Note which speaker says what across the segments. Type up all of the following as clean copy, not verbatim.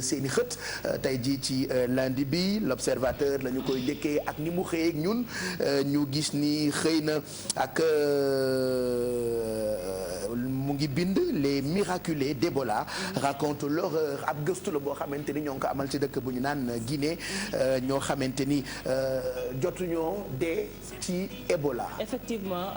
Speaker 1: seeni xët tey jii ci lundi bi l'observateur la ñu koy njëkkee ak ni mu xëyee ak ñun ñu gis ni xëy na ak mu ngi bind les miraculés d'Ebola raconte l'horreur ab gëstu la boo xamante ni ñoo ngi ko amal ci dëkk bu ñu naan Guinée ñoo xamante ni jotuñoo dee ci Ebola.
Speaker 2: effectivement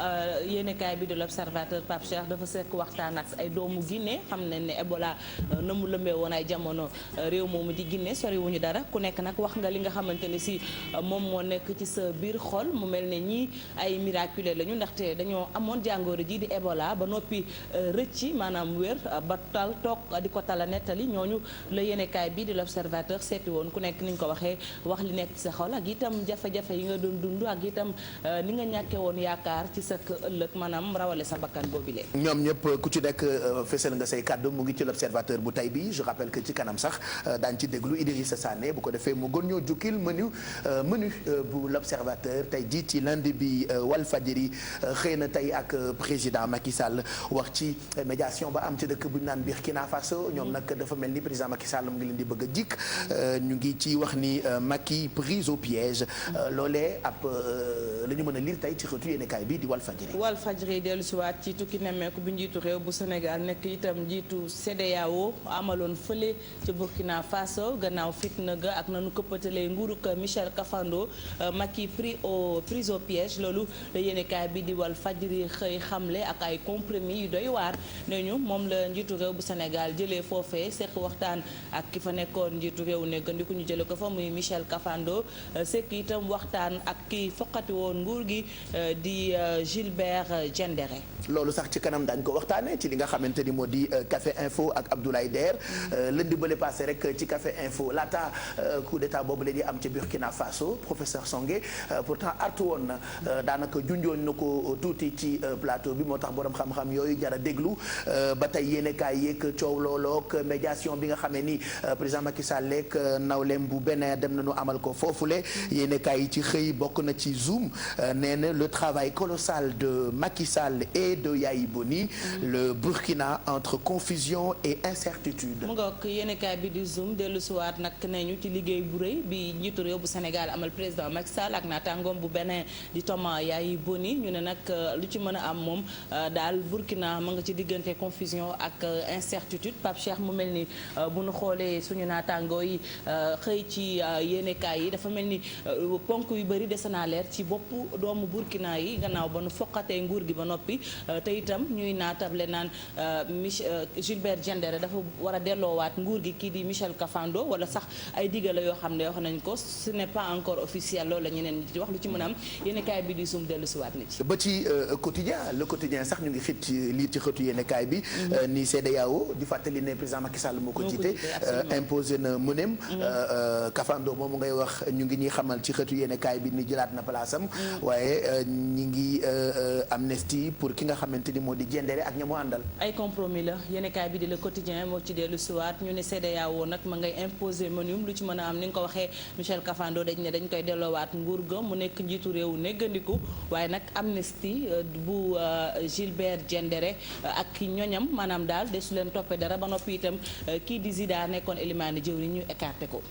Speaker 2: yéenekaay bi de l'observateur Pape Cheikh dafa sekk waxtaan ak ay doomu Guinée xam nañ ne Ebola na mu lëmbee woon ay jamono réew moomu di Guinée soriwuñu dara ku nekk nag wax nga li nga xamante ne si moom moo nekk ci sa biir xol mu mel ne ñii ay miraculés lañu ndaxte dañoo amoon jàngoro ji di Ebola ba noppi rëcci maanaam wér ba tal toog di ko tala nettali ñooñu la yéenekaay bi di l'observateur seeti woon ku nekk ni ñu ko waxee wax li nekk ci sa xol ak itam jafe-jafe yi nga doon dund ak itam ni nga ñàkkee woon yaakaar ci sa ëllëg maanaam rawale sa bakkan boobile.
Speaker 1: ñoom ñëpp ku ci nekk fësal nga say kàddu mu ngi ci l'observateur bu tey bi je rappelle que ci kanam sax daañu ci déglu Idrissa Sané bu ko defee mu gën ñoo jukkil menu bu l'observateur tey jii ci lundi bi Walfadjri xëy na tey ak président Macky Sall wax ci médiation ba am ci dëkk bu ñu naan Burkina Faso ñoom nag dafa mel ni président Macky Sall mu ngi leen di bëgg a jikk ñu ngi ci wax ni Macky prise au piège loolee ab la ñu mën a lire tey ci xëtu yéenekaay bi di Walfadjri
Speaker 2: dellu si waat ci tukki nemmeeku bi njiitu réew bu Sénégal nekk itam njiitu CEDEAO amaloon fële ci Burkina Faso gannaaw fitna ga ak nanu këppatalee nguurug Michel Kafando Macky prise au piège loolu la yéenekaay bi di Walfadjri xëy xamle ak ay compromis yu doy waar ne ñu moom la njiitu réew bu Sénégal jëlee foofee seq waxtaan ak ki fa nekkoon njiitu réew ne gëndiku ñu jële ko fa muy Michel Kafando seq itam waxtaan ak ki foqati woon nguur gi di Gilbert Diendéré.
Speaker 1: loolu sax ci kanam daañu ko waxtaanee ci li nga xamante ni moo di Café Info ak Abdoulaye Der lundi bële passé rek ci Café Info laata coup d'état boobu la di am ci Burkina Faso professeur Songué pourtant artu woon na daanaka junjoon na ko tuuti ci plateau bi moo tax borom xam-xam yooyu jara déglu ba tey yéenekaay yeeg coow looloog médiation bi nga xamee ni président Macky Sall ak nawleem bu Bénin dem nañu amal ko foofule yéenekaay yi ci xëy bokk na ci Zoom nee na le travail colossal de Macky Sall et de Yayi Boni le Burkina entre confusion et incertitude.
Speaker 2: mu ngoog yéenekaay bi di Zoom dellu siwaat nag nañu ci liggéey bu rëy bi njiitu réew bu Sénégal amal président Macky Sall ak naataangoom bu Bénin di Thomas Yayi Boni ñu ne nag lu ci mën a am moom daal Burkina ma nga ci diggante confusion ak incertitude Pape Cheikh mu mel ni bu nu xoolee suñu naataangoo yi xëy ci yéenekaay yi dafa mel ni ponk yu bëri dese naa leer ci bopp doomu Burkina yi gannaaw ba nu foqatee nguur gi ba noppi te itam ñuy naatable naan Gilbert Diendéré dafa war a delloowaat nguur gi kii di Michel Kafando wala sax ay digala yoo xam ne wax nañ ko ce n'est pas encore officiel loolu la ñeneen di wax lu ci mën a am yéenekaay bi di Zoom dellu si waat na ci.
Speaker 1: ba ci quotidien le quotidien sax ñu ngi xit ci lii ci xëtu yéenekaay bi ni CEDEAO di fàttali ne président Macky Sall moo ko jiite imposé na mëneem Kafando moomu ngay wax ñu ngi ñuy xamal ci xëtu yéenekaay bi ni jëlaat na place am waaye ñi ngi amnistie pour ki nga xamante ni moo di Diendéré ak ña mu àndal.
Speaker 2: ay compromis la yéenekaay bi di le quotidien moo ci dellu siwaat ñu ne CEDEAO nag ma ngay imposer mënum lu ci mën a am ni nga ko waxee Michel Kafando dañ ne dañ koy delloowaat nguur ga mu nekk njiitu réew neggandiku waaye nag amnistie bu Gilbert Diendéré ak ñoñam maanaam daal desu leen toppee dara ba noppi itam kii di Zida nekkoon élimaani jëwriñ ñu écarté ko.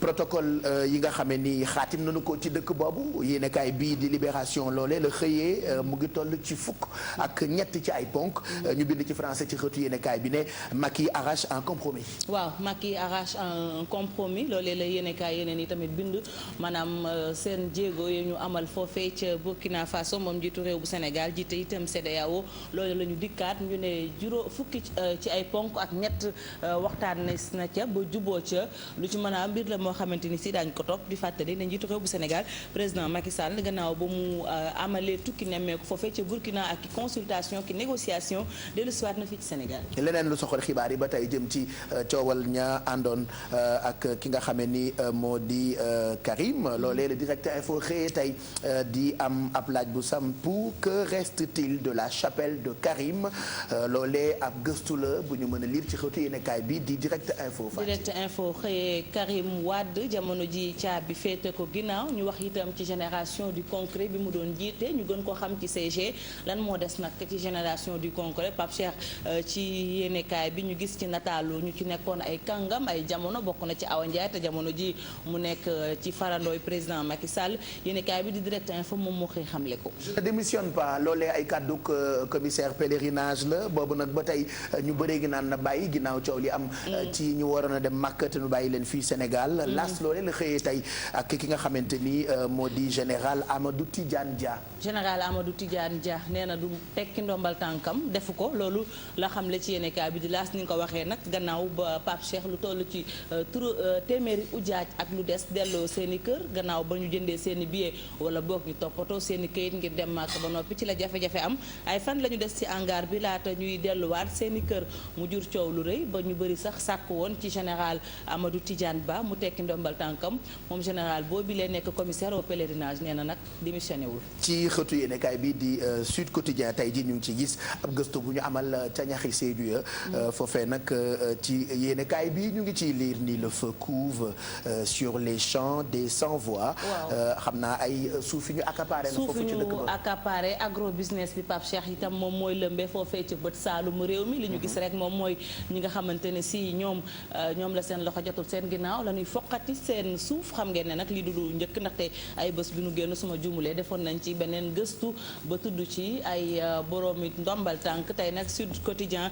Speaker 1: protocole yi nga xamee ni xaatim nañu ko ci dëkk boobu yéenekaay bii di Libération loolee la xëyee mu ngi toll ci fukk ak ñett ci ay ponk ñu bind ci français ci xëtu yéenekaay bi ne Macky arrache un compromis.
Speaker 2: waaw Macky arrache un compromis loolee la yéenekaay yeneen yi tamit bind maanaam seen jéego yi ñu amal foofee ca Burkina Faso moom jiitu réew bu Sénégal jiite itam CEDEAO loolu la ñu dikkaat ñu ne fukki ci ay ponk ak ñett waxtaan na ca ba juboo ca lu ci mën a mbir la moo xamante ni si daañu ko topp di fàttali ne njiitu réew bu Sénégal président Macky Sall gannaaw ba mu amalee tukki nemmeeku foofee ca Burkina ak consultation ki négociation dellu siwaat na fii ci Sénégal.
Speaker 1: leneen lu soxal xibaar yi ba tey jëm ci coowal ña àndoon ak ki nga xamee ni moo di Karim loolee le direct info xëyee tey di am ab laaj bu sampu que reste-t-il de la chapelle de Karim loolee ab gëstu la bu ñu mën a lire ci xëtu yéenekaay bi di direct info.
Speaker 2: direct info xëyee Karim Wade jamono ji caabi féete ko ginnaaw ñu wax itam ci génération du concret bi mu doon jiite ñu gën ko xam ci CG lan moo des nag ci génération du concret Pape Cheikh ci yéenekaay bi ñu gis ci nataalu ñu ci nekkoon ay kàngam ay jamono bokk na ci Awa Ndiaye te jamono ji mu nekk ci farandooy président Macky Sall yéenekaay bi di Direct Info moom moo xëy xamle ko.
Speaker 1: je ne démissionne pas loolee ay kàddu commissaire pèlerinage la boobu nag ba tey ñu bëree gi naan na bàyyi ginnaaw coow li am. ci ñu waroon a dem Makka te ñu bàyyi leen fii Sénégal. las loolee la xëyee tey ak ki nga xamante ni moo di général Amadou Tidiane Dia.
Speaker 2: général Amadou Tidiane Dia nee na du tekki ndombal tànkam defu ko loolu la xamle ci yéenekaay bi di laas ni nga ko waxee nag gannaaw ba Pape Cheikh lu toll ci téeméeri ujaaj ak lu des delloo seen i kër gannaaw ba ñu jëndee seen i billet wala boog ñu toppatoo seen i këyit ngir dem Makka ba noppi ci la jafe-jafe am ay fan la ñu des ci hangar bi laata ñuy delluwaat seen i kër mu jur coow lu rëy ba ñu bëri sax sàkk woon ci général Amadou Tidiane Ba mu tekki ndombal tànkam moom général boobu lee nekk commissaire au pèlerinage nee na nag démissionné wul.
Speaker 1: ci xëtu yéenekaay bi di Sud Quotidien tey ji ñu ngi ci gis ab gëstu bu ñu amal ca ñaxi Sédhiou foofee nag ci yéenekaay bi ñu ngi ciy lire ni le feu couve sur les champs des sans voix. xam naa ay suuf yi ñu accaparé na foofu ci dëkk ba
Speaker 2: suuf ñu accaparé agro business bi Pape Cheikh itam moom mooy lëmbe foofee ci bët saalumu réew mi li ñu gis rek moom mooy ñi nga xamante ne si ñoom la seen loxo jotul seen ginnaaw la ñuy foqati seen suuf xam ngeen ne nag lii du lu njëkk ndaxte ay bés bi nu génn suma jumulee defoon nañ ci beneen gëstu ba tudd ci ay boroomi ndombal tànk tey nag Sud Quotidien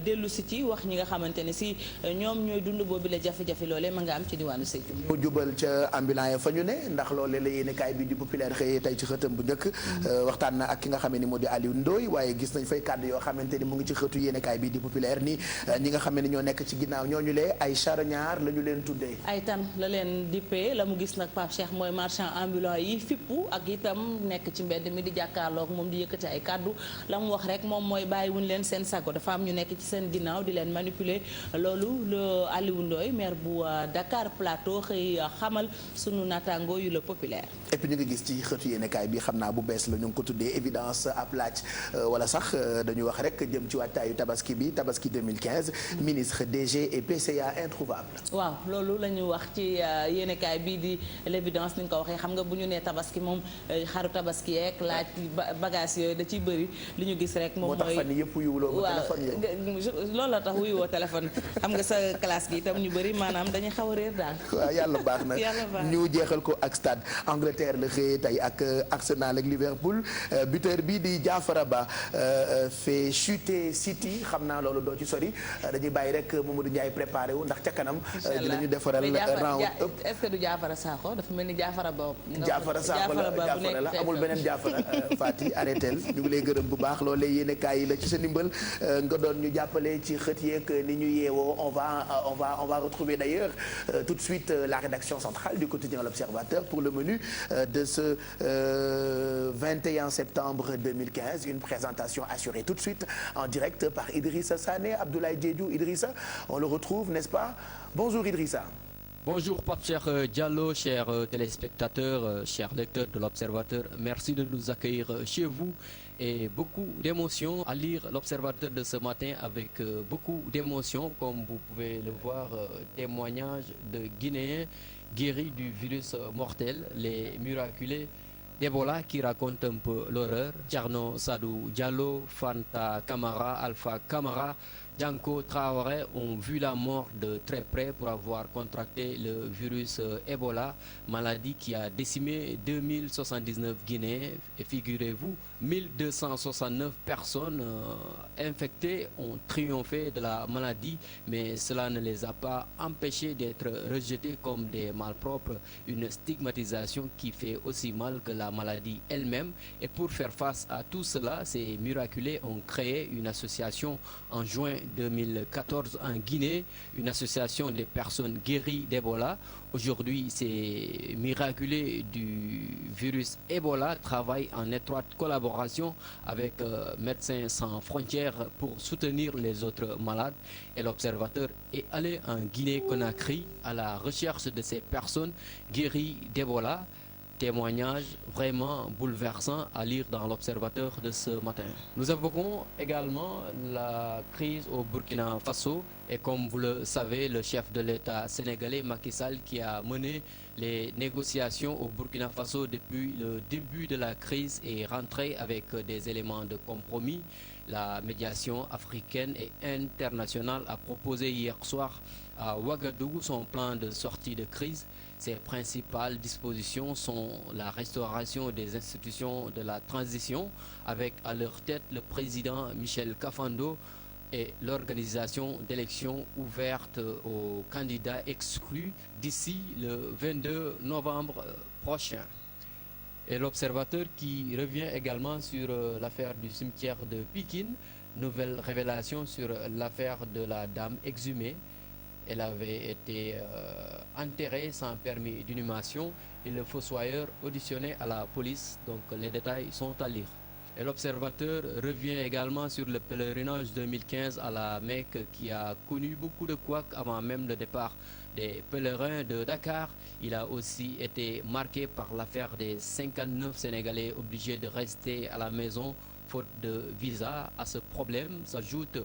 Speaker 2: dellu si ci wax ñi nga xamante ne si ñoom ñooy dund boobu la jafe-jafe loolee ma nga am ci diwaanu Sédhiou.
Speaker 1: ñu jubal ca ambulant ya fa ñu ne ndax loolee la yéenekaay bi di populaire xëyee tey ci xëtam bu njëkk waxtaan na ak ki nga xam ne moo di Aliou Ndoye waaye gis nañ fay kàddu yoo xamante ni mu ngi ci xëtu yéenekaay bi di populaire ni ñi nga xam ne ñoo nekk ci ginnaaw ñooñu lee ay charognard la ñu leen tuddee.
Speaker 2: ay tan la leen dippee la mu gis nag Pape Cheikh mooy marchand ambulant yi fippu ak itam nekk ci mbedd mi di jàkkaarloog moom di yëkkati ay kàddu la mu wax rek moom mooy bàyyiwuñ leen seen sago dafa am ñu nekk ci seen ginnaaw di leen manipuler loolu le Aliou Ndoye maire bu Dakar Plateau xëy xamal sunu naataango yu le populaire.
Speaker 1: et puis ñu ngi gis ci xëtu yéenekaay bi xam naa bu bees la ñu ngi ko tuddee évidence ab laaj wala sax dañu wax rek jëm ci waajtaayu tabaski bi tabaski 2015 ministre DG et PCA introuvable.
Speaker 2: waaw loolu la ñu wax ci yéenekaay bii di l'évidence ni nga ko waxee xam nga bu ñu nee tabaski moom xaru tabaski yeeg laaj bagage yooyu da ciy bëri li ñu gis rek. moom mooy
Speaker 1: moo tax fan yëpp wuyuwuloo ma téléphone
Speaker 2: loolu la tax wuyuwoo téléphone xam nga sa classe gi itam ñu bëri maanaam dañuy xaw a réer daal.
Speaker 1: waaw yàlla baax na ñu jeexal ko ak stade Angleterre la xëyee tey ak Arsenal ak Liverpool buteur bi di Diafara Ba fait chuter City xam naa loolu doo ci sori dañuy bàyyi rek Mamadou Ndiaye préparé wu ndax ca kanam dinañu defaral round up.
Speaker 2: est-ce que du Diafara Sakho dafa mel ni Diafara Ba.
Speaker 1: Diafara Sakho la amul beneen Diafara Fati arrêtel ñu ngi lay gërëm bu baax loolee yéenekaay yi la ci sa ndimbal nga doon ñu jàppale ci xët yeeg ni ñu yeewoo on va retrouver d'ailleurs tout de suite la rédaction centrale du quotidien L'Observateur pour le menu de ce 21 septembre 2015 une présentation assurée tout de suite en direct par Idrissa Sané Abdoulaye Diédhiou. Idrissa, on le retrouve, n'est-ce pas? Bonjour Idrissa.
Speaker 3: Bonjour Pape Cheikh Diallo, chers téléspectateurs, chers lecteurs de l'Observateur. Merci de nous accueillir chez vous et beaucoup d'émotions à lire l'Observateur de ce matin avec beaucoup d'émotions, comme vous pouvez le voir, témoignages de Guinéens guéris du virus mortel, les miraculés d'Ebola qui racontent un peu l'horreur. Thierno Sadou Diallo, Fanta Camara, Alpha Camara, Janko Traoré ont vu la mort de très près pour avoir contracté le virus Ebola, maladie qui a décimé 2079 Guinéens. Et figurez-vous, 1269 personnes infectées ont triomphé de la maladie, mais cela ne les a pas empêchés d'être rejetés comme des malpropres, une stigmatisation qui fait aussi mal que la maladie elle-même. Et pour faire face à tout cela, ces miraculés ont créé une association en juin 2014 en Guinée, une association des personnes guéries d'Ebola. Aujourd'hui, ces miraculés du virus Ebola travaillent en étroite collaboration avec Médecins sans frontières pour soutenir les autres malades. Et l'Observateur est allé en Guinée-Conakry à la recherche de ces personnes guéries d'Ebola. témoignage vraiment bouleversant à lire dans l'Observateur de ce matin. Nous évoquons également la crise au Burkina Faso et comme vous le savez, le chef de l'État sénégalais Macky Sall qui a mené les négociations au Burkina Faso depuis le début de la crise est rentré avec des éléments de compromis. La médiation africaine et internationale a proposé hier soir à Ouagadougou son plan de sortie de crise. Ses principales dispositions sont la restauration des institutions de la transition avec à leur tête le président Michel Kafando et l'organisation d'élections ouvertes aux candidats exclus d'ici le 22 novembre prochain. Et l'Observateur qui revient également sur l'affaire du cimetière de Pikine, nouvelle révélation sur l'affaire de la dame exhumée. Elle avait été enterrée sans permis d'inhumation et le fossoyeur auditionné à la police. Donc les détails sont à lire. Et l'Observateur revient également sur le pèlerinage 2015 à la Mecque qui a connu beaucoup de couacs avant même le départ des pèlerins de Dakar. Il a aussi été marqué par l'affaire des 59 Sénégalais obligés de rester à la maison faute de visa. À ce problème s'ajoute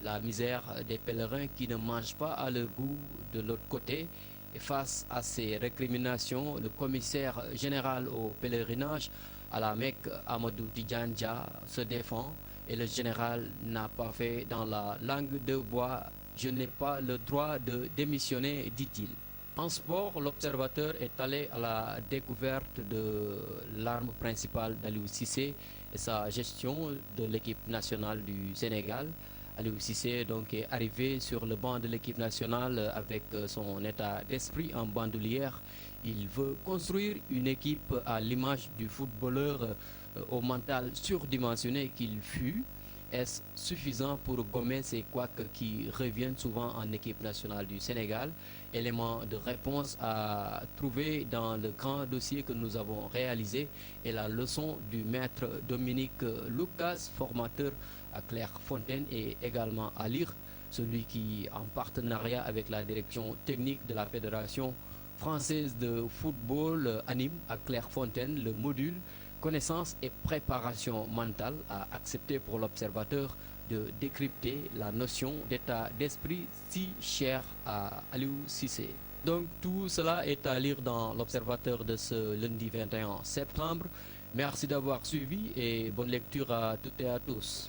Speaker 3: la misère des pèlerins qui ne mangent pas à leur goût de l'autre côté. Et face à ces récriminations, le commissaire général au pèlerinage à la Mecque, Amadou Tidjane Dia, se défend et le général n'a pas fait dans la langue de bois. Je n'ai pas le droit de démissionner, dit-il. En sport, l'Observateur est allé à la découverte de l'arme principale d'Aliou Cissé et sa gestion de l'équipe nationale du Sénégal. Aliou Cissé donc est arrivé sur le banc de l'équipe nationale avec son état d'esprit en bandoulière. Il veut construire une équipe à l'image du footballeur au mental surdimensionné qu'il fut. Est-ce suffisant pour gommer ces couacs qui reviennent souvent en équipe nationale du Sénégal? Élément de réponse à trouver dans le grand dossier que nous avons réalisé et la leçon du maître Dominique Lucas, formateur à Clairefontaine, et également à lire, celui qui, en partenariat avec la direction technique de la Fédération française de football, anime à Clairefontaine le module connaissance et préparation mentale, a accepté pour l'Observateur de décrypter la notion d'état d'esprit si chère à Aliou Cissé. Donc tout cela est à lire dans l'Observateur de ce lundi 21 septembre. Merci d'avoir suivi et bonne lecture à toutes et à tous.